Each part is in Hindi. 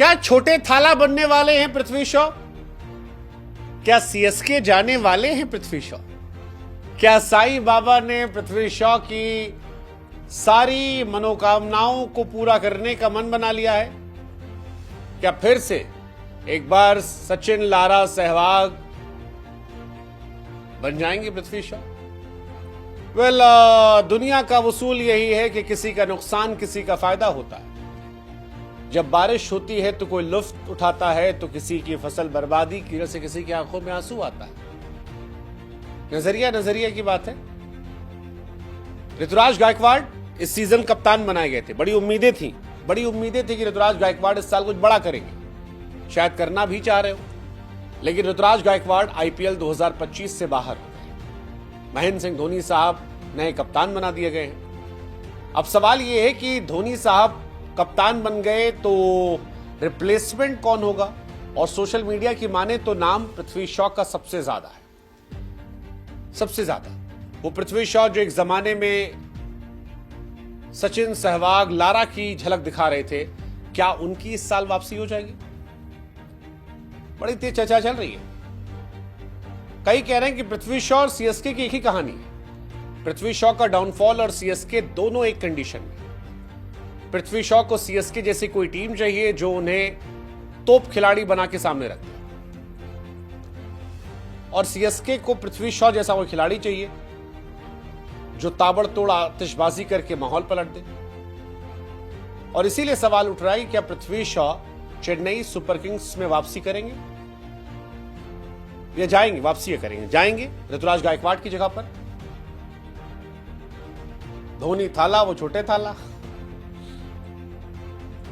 क्या छोटे थाला बनने वाले हैं पृथ्वी शॉ? क्या सीएसके जाने वाले हैं पृथ्वी शॉ? क्या साईं बाबा ने पृथ्वी शॉ की सारी मनोकामनाओं को पूरा करने का मन बना लिया है? क्या फिर से एक बार सचिन, लारा, सहवाग बन जाएंगे पृथ्वी शॉ? दुनिया का उसूल यही है कि किसी का नुकसान किसी का फायदा होता है। जब बारिश होती है तो कोई लुत्फ उठाता है, तो किसी की फसल बर्बादी की वजह से किसी की आंखों में आंसू आता है। नजरिया की बात है। ऋतुराज गायकवाड़ इस सीजन कप्तान बनाए गए थे। बड़ी उम्मीदें थी कि ऋतुराज गायकवाड़ इस साल कुछ बड़ा करेंगे, शायद करना भी चाह रहे हो, लेकिन ऋतुराज गायकवाड़ आईपीएल 2025 से बाहर हो गए। महेंद्र सिंह धोनी साहब नए कप्तान बना दिए गए हैं। अब सवाल यह है कि धोनी साहब कप्तान बन गए तो रिप्लेसमेंट कौन होगा? और सोशल मीडिया की माने तो नाम पृथ्वी शॉ का सबसे ज्यादा है, सबसे ज्यादा। वो पृथ्वी शॉ जो एक जमाने में सचिन, सहवाग, लारा की झलक दिखा रहे थे, क्या उनकी इस साल वापसी हो जाएगी? बड़ी तेज चर्चा चल रही है। कई कह रहे हैं कि पृथ्वी शॉ और सीएसके की एक ही कहानी है। पृथ्वी शॉ का डाउनफॉल और सीएसके दोनों एक कंडीशन में। पृथ्वी शॉ को सीएसके जैसी कोई टीम चाहिए जो उन्हें तोप खिलाड़ी बना के सामने रखे, और सीएसके को पृथ्वी शॉ जैसा कोई खिलाड़ी चाहिए जो ताबड़तोड़ आतिशबाजी करके माहौल पलट दे। और इसीलिए सवाल उठ रहा है कि क्या पृथ्वी शॉ चेन्नई सुपर किंग्स में वापसी करेंगे या जाएंगे? वापसी करेंगे, जाएंगे ऋतुराज गायकवाड़ की जगह पर। धोनी थाला, वो छोटे थाला।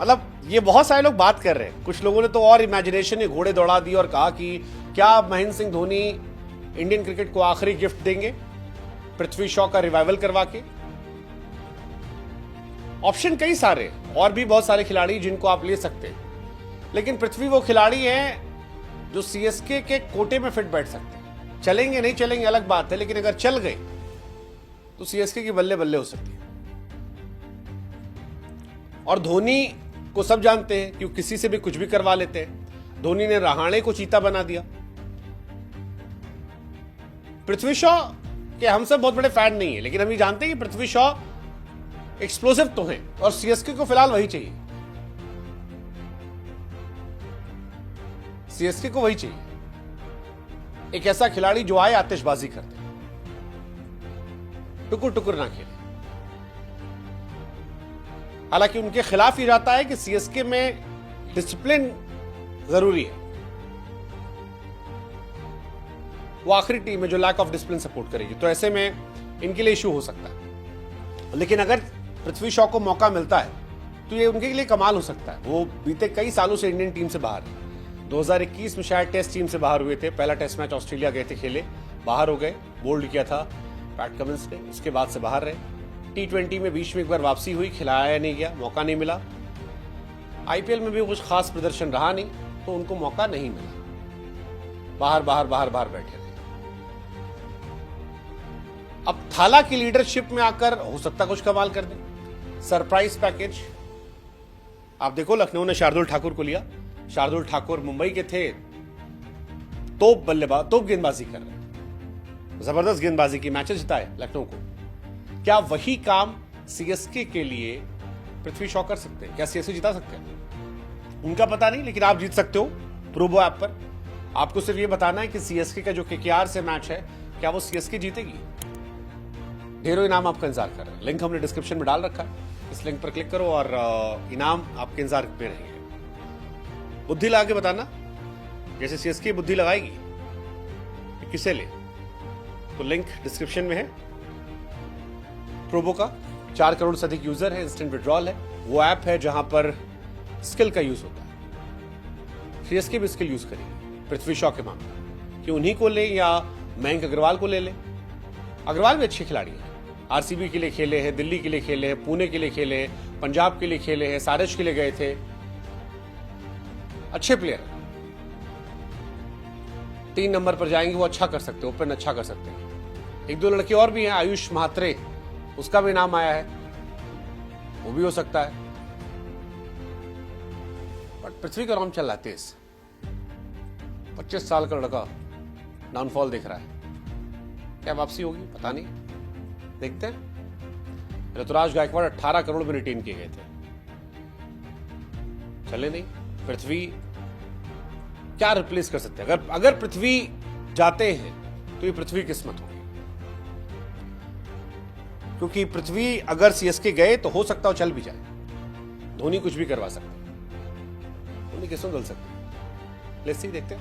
मतलब ये बहुत सारे लोग बात कर रहे हैं। कुछ लोगों ने तो और इमेजिनेशन में घोड़े दौड़ा दिए और कहा कि क्या महेंद्र सिंह धोनी इंडियन क्रिकेट को आखिरी गिफ्ट देंगे पृथ्वी शॉ का रिवाइवल करवा के? ऑप्शन कई सारे, और भी बहुत सारे खिलाड़ी जिनको आप ले सकते हैं, लेकिन पृथ्वी वो खिलाड़ी हैं जो सीएसके के कोटे में फिट बैठ सकते हैं। चलेंगे नहीं चलेंगे अलग बात है, लेकिन अगर चल गए तो सीएसके की बल्ले बल्ले हो सकती है। और धोनी को सब जानते हैं कि वो किसी से भी कुछ भी करवा लेते हैं। धोनी ने रहाणे को चीता बना दिया। पृथ्वी शॉ के हम सब बहुत बड़े फैन नहीं है, लेकिन हम ये जानते हैं कि पृथ्वी शॉ एक्सप्लोसिव तो हैं, और सीएसके को फिलहाल वही चाहिए। सीएसके को वही चाहिए, एक ऐसा खिलाड़ी जो आए आतिशबाजी करते, टुकुर टुकुर ना खेले। हालांकि उनके खिलाफ ही रहता है कि सीएसके में डिसिप्लिन जरूरी है। वो आखिरी टीम है जो लैक ऑफ डिसिप्लिन सपोर्ट करेगी, तो ऐसे में इनके लिए इश्यू हो सकता है। लेकिन अगर पृथ्वी शॉ को मौका मिलता है तो ये उनके लिए कमाल हो सकता है। वो बीते कई सालों से इंडियन टीम से बाहर है। 2021 में शायद टेस्ट टीम से बाहर हुए थे। पहला टेस्ट मैच ऑस्ट्रेलिया गए थे, खेले, बाहर हो गए, बोल्ड किया था पैट कमिंस ने। उसके बाद से बाहर रहे। T20 में बीच में एक बार वापसी हुई, खिलाया नहीं गया, मौका नहीं मिला। आईपीएल में भी कुछ खास प्रदर्शन रहा नहीं, तो उनको मौका नहीं मिला, बाहर बैठे रहे। अब थाला की लीडरशिप में आकर हो सकता कुछ कमाल कर दे। सरप्राइज पैकेज आप देखो, लखनऊ ने शार्दुल ठाकुर को लिया। शार्दुल ठाकुर मुंबई के थे, तोप गेंदबाजी कर रहे, जबरदस्त गेंदबाजी की, मैचेस जिताए लखनऊ को। क्या वही काम सीएसके के लिए पृथ्वी शॉ कर सकते हैं? क्या सीएसके जिता सकते हैं? उनका पता नहीं, लेकिन आप जीत सकते हो प्रोबो ऐप पर। आपको सिर्फ ये बताना है कि सीएसके का जो केकेआर से मैच है, क्या वो सीएसके जीतेगी? ढेरों इनाम आपका इंतजार कर रहे हैं। लिंक हमने डिस्क्रिप्शन में डाल रखा है, इस लिंक पर क्लिक करो और इनाम आपके इंतजार में रहेंगे। बुद्धि लगा के बताना, जैसे सीएसके बुद्धि लगाएगी कि किसे ले, तो लिंक डिस्क्रिप्शन में है। प्रोबो का 4 करोड़ से अधिक यूजर है, इंस्टेंट विड्रॉल है। वो ऐप है जहां पर स्किल का यूज होता है। सीएसके भी स्किल यूज करेगी पृथ्वी शॉ के मामले, कि उन्हीं को ले या मयंक अग्रवाल को ले ले। अग्रवाल भी अच्छे खिलाड़ी हैं, आरसीबी के लिए खेले हैं, दिल्ली के लिए खेले हैं, पुणे के लिए खेले हैं, पंजाब के लिए खेले हैं, सारज के लिए गए थे, अच्छे प्लेयर। 3 नंबर पर जाएंगे, वो अच्छा कर सकते हैं, ओपन अच्छा कर सकते हैं। 1-2 लड़के और भी हैं, आयुष महात्रे, उसका भी नाम आया है, वो भी हो सकता है। बट पृथ्वी का नाम चल रहा है तेज। 25 साल का लड़का डाउनफॉल दिख रहा है, क्या वापसी होगी पता नहीं, देखते हैं। ऋतुराज गायकवाड़ 18 करोड़ में रिटेन किए गए थे, चले नहीं। पृथ्वी क्या रिप्लेस कर सकते हैं? अगर पृथ्वी जाते हैं तो ये पृथ्वी किस्मत होगी, क्योंकि पृथ्वी अगर सीएसके गए तो हो सकता है चल भी जाए, धोनी कुछ भी करवा सकते, धोनी किस्मत बदल सकती है। लेट्स सी, देखते हैं।